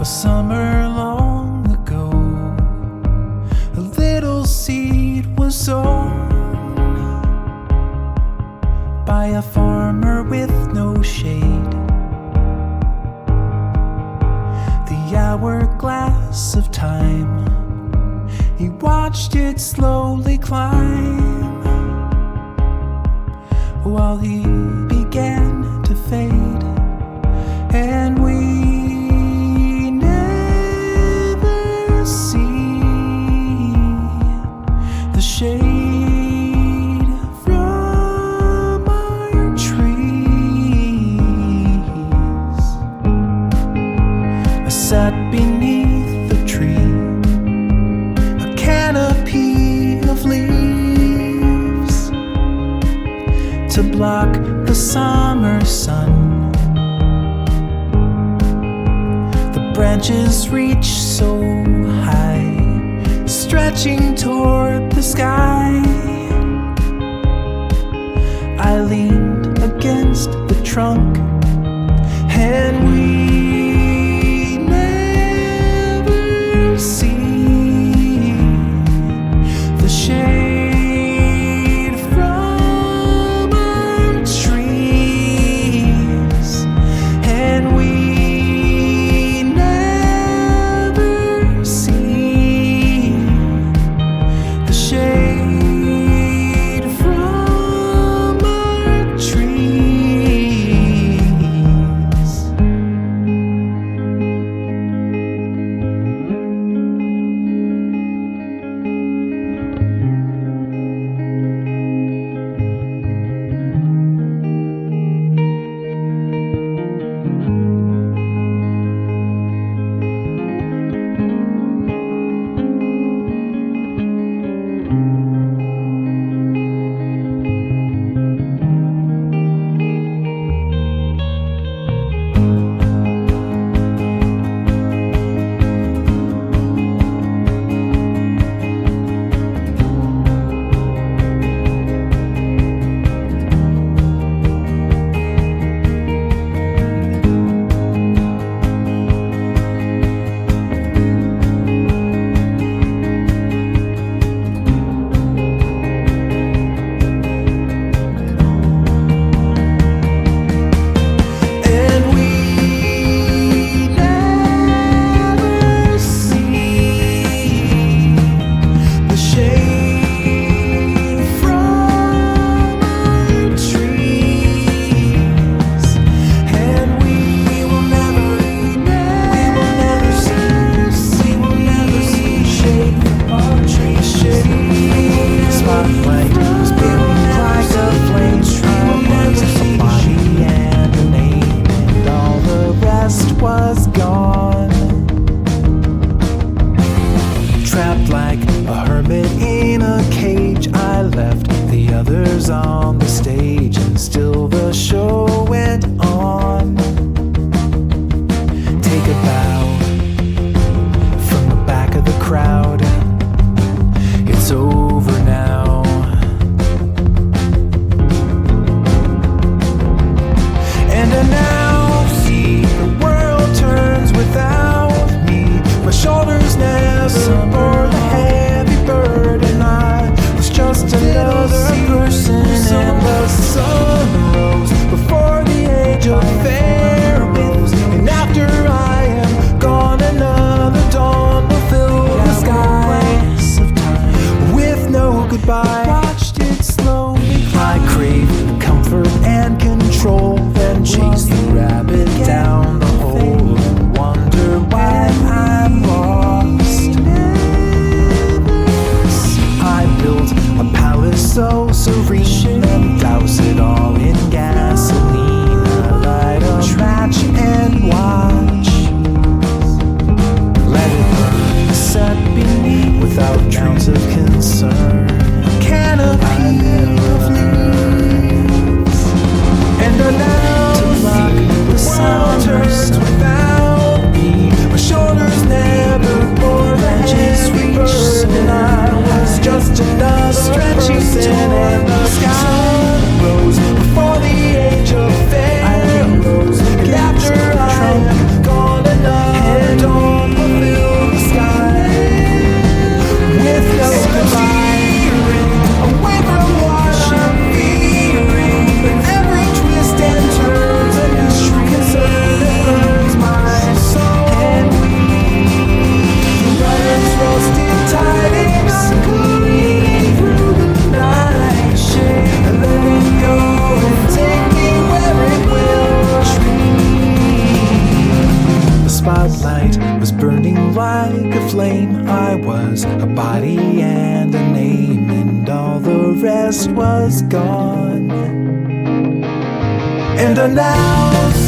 A summer long ago, a little seed was sown by a farmer with no shade. The hourglass of time, he watched it slowly climb, while he began to fade, and we never see the shade from our trees. I sat beneath the tree, a canopy of leaves to block the summer sun. The branches reach so high, stretching toward the sky. I leaned against the trunk, and we never see the shade from our trees, and we never see the shade from our trees. burning like a flame. I was a body and a name, and all the rest was gone. And I now